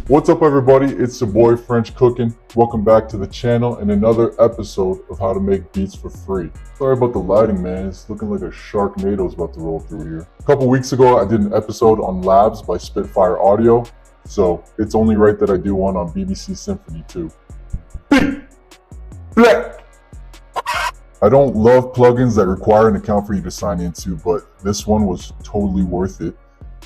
What's up everybody, it's your boy French Cooking. Welcome back to the channel and another episode of how to make beats for free. Sorry about the lighting, man, it's looking like a Sharknado's about to roll through here. A couple weeks ago I did an episode on Labs by Spitfire Audio, so it's only right that I do one on BBC Symphony too. I don't love plugins that require an account for you to sign into, but this one was totally worth it.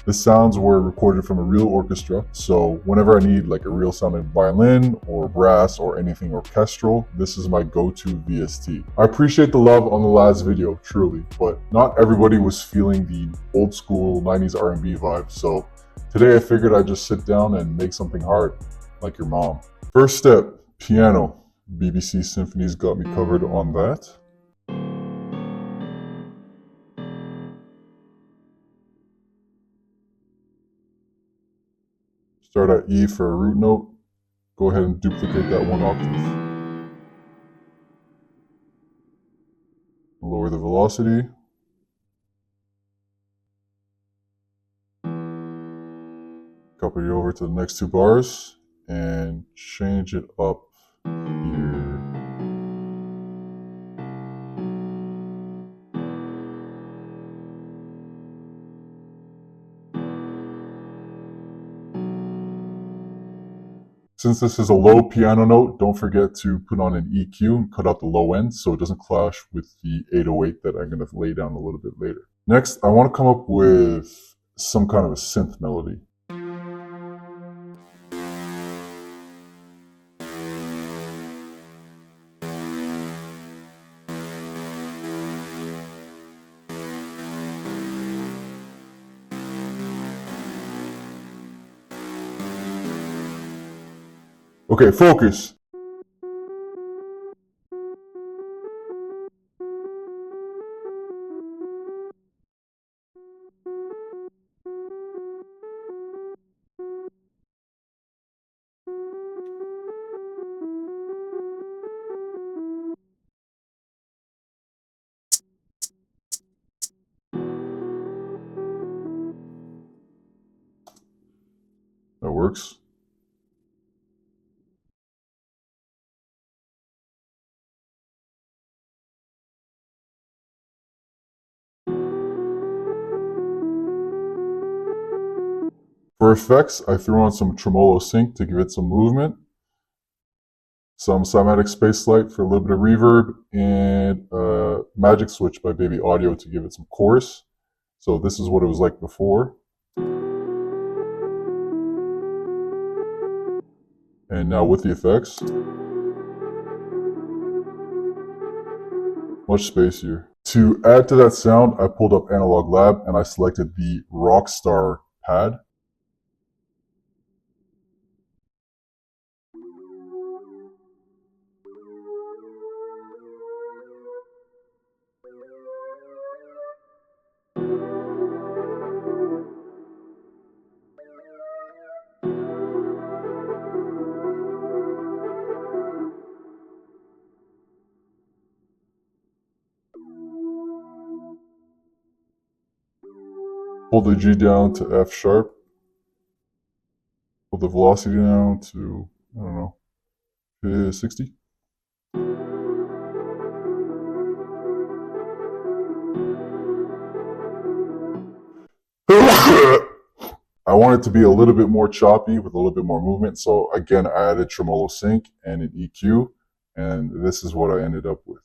The sounds were recorded from a real orchestra, so whenever I need like a real sounding violin or brass or anything orchestral, this is my go-to VST. I appreciate the love on the last video, truly, but not everybody was feeling the old school 90s R&B vibe, so today I figured I'd just sit down and make something hard, like your mom. First step, piano. BBC Symphony's got me covered on that. Start at E for a root note. Go ahead and duplicate that one octave. Lower the velocity. Copy it over to the next two bars and change it up here. Since this is a low piano note, don't forget to put on an EQ and cut out the low end so it doesn't clash with the 808 that I'm going to lay down a little bit later. Next, I want to come up with some kind of a synth melody. Okay, focus. That works. For effects, I threw on some tremolo sync to give it some movement, some Cymatics space light for a little bit of reverb, and a magic switch by Baby Audio to give it some chorus. So this is what it was like before. And now with the effects, much spacier. To add to that sound, I pulled up Analog Lab and I selected the Rockstar pad. Pull the G down to F sharp. Pull the velocity down to, I don't know, 60. I want it to be a little bit more choppy with a little bit more movement. So again, I added tremolo sync and an EQ, and this is what I ended up with.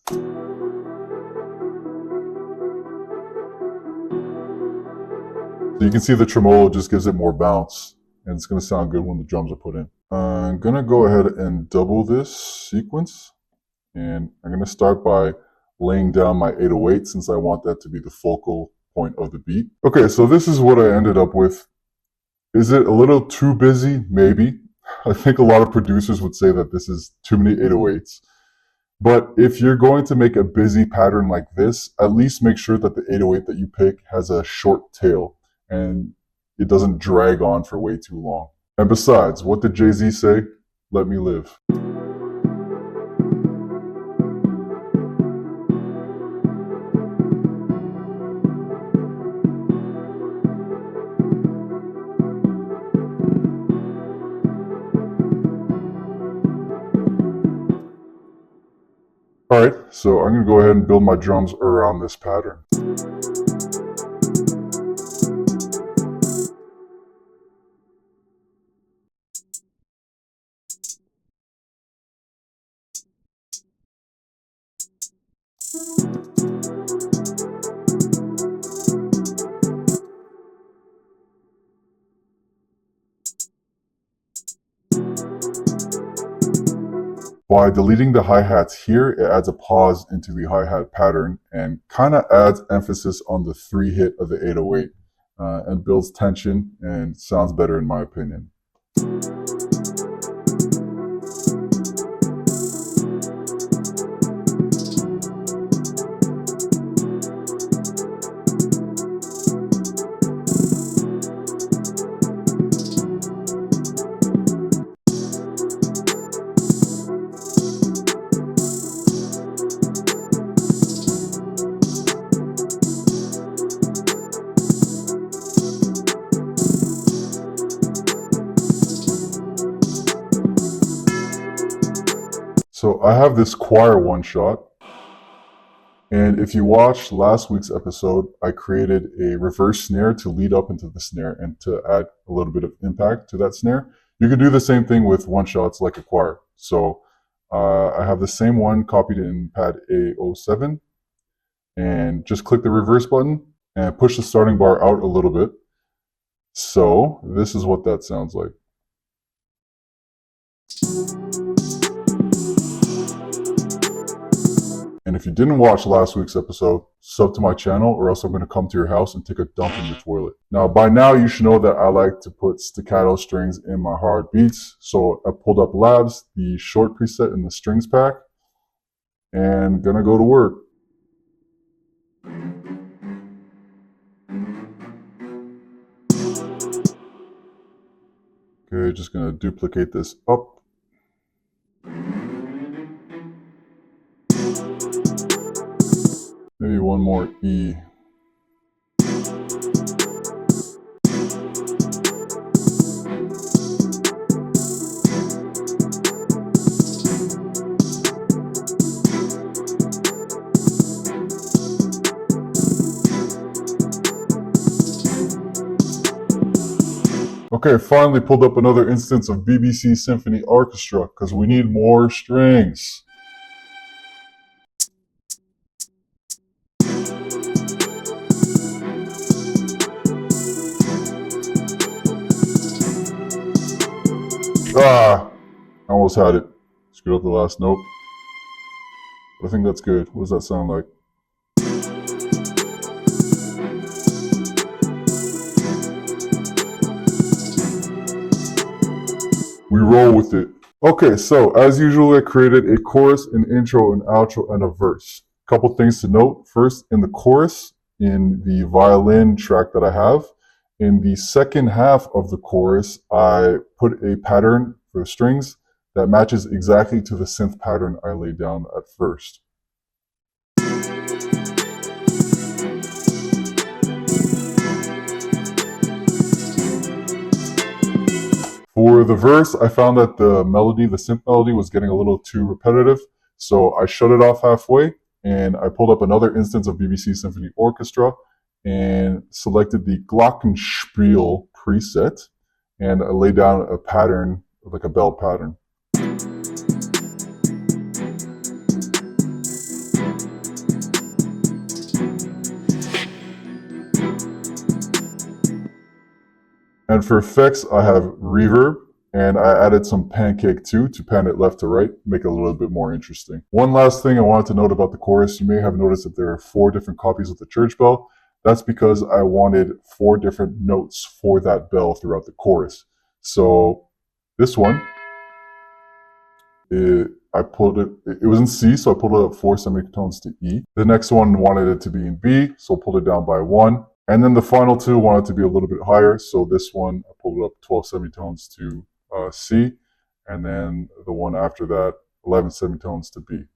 So you can see the tremolo just gives it more bounce, and it's going to sound good when the drums are put in. I'm going to go ahead and double this sequence, and I'm going to start by laying down my 808 since I want that to be the focal point of the beat. Okay, so this is what I ended up with. Is it a little too busy? Maybe. I think a lot of producers would say that this is too many 808s. But if you're going to make a busy pattern like this, at least make sure that the 808 that you pick has a short tail and it doesn't drag on for way too long. And besides, what did Jay-Z say? Let me live. All right, so I'm gonna go ahead and build my drums around this pattern. By deleting the hi-hats here, it adds a pause into the hi-hat pattern and kind of adds emphasis on the 3-hit of the 808 and builds tension and sounds better in my opinion. So I have this choir one-shot, and if you watched last week's episode, I created a reverse snare to lead up into the snare and to add a little bit of impact to that snare. You can do the same thing with one-shots like a choir. So I have the same one copied in pad A07, and just click the reverse button and push the starting bar out a little bit. So this is what that sounds like. And if you didn't watch last week's episode, sub to my channel or else I'm going to come to your house and take a dump in your toilet. Now, by now, you should know that I like to put staccato strings in my hard beats. So I pulled up Labs, the short preset in the strings pack, and gonna go to work. Okay, just gonna duplicate this up. Maybe one more E. Okay, finally pulled up another instance of BBC Symphony Orchestra because we need more strings. Ah, I almost had it. Screwed up the last note. But I think that's good. What does that sound like? We roll with it. Okay, so as usual, I created a chorus, an intro, an outro, and a verse. Couple things to note. First, in the chorus, in the violin track that I have, in the second half of the chorus, I put a pattern for the strings that matches exactly to the synth pattern I laid down at first. For the verse, I found that the melody, the synth melody, was getting a little too repetitive, so I shut it off halfway, and I pulled up another instance of BBC Symphony Orchestra and selected the Glockenspiel preset, and I laid down a pattern, like a bell pattern. And for effects, I have reverb, and I added some pancake too to pan it left to right, make it a little bit more interesting. One last thing I wanted to note about the chorus, you may have noticed that there are 4 different copies of the church bell. That's because I wanted 4 different notes for that bell throughout the chorus. So this one, it was in C, so I pulled it up 4 semitones to E. The next one wanted it to be in B, so I pulled it down by 1. And then the final 2 wanted to be a little bit higher, so this one I pulled it up 12 semitones to C, and then the one after that 11 semitones to B.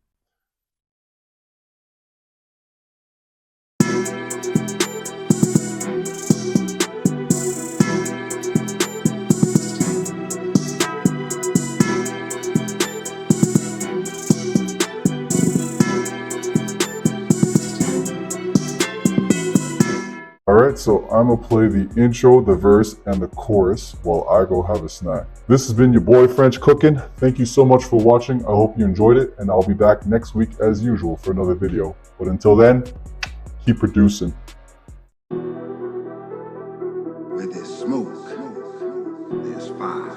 so I'm gonna play the intro, the verse, and the chorus while I go have a snack. This has been your boy French Cooking. Thank you so much for watching. I hope you enjoyed it, and I'll be back next week as usual for another video. But until then, keep producing. Where there's smoke, there's fire.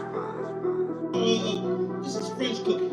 This is French Cooking.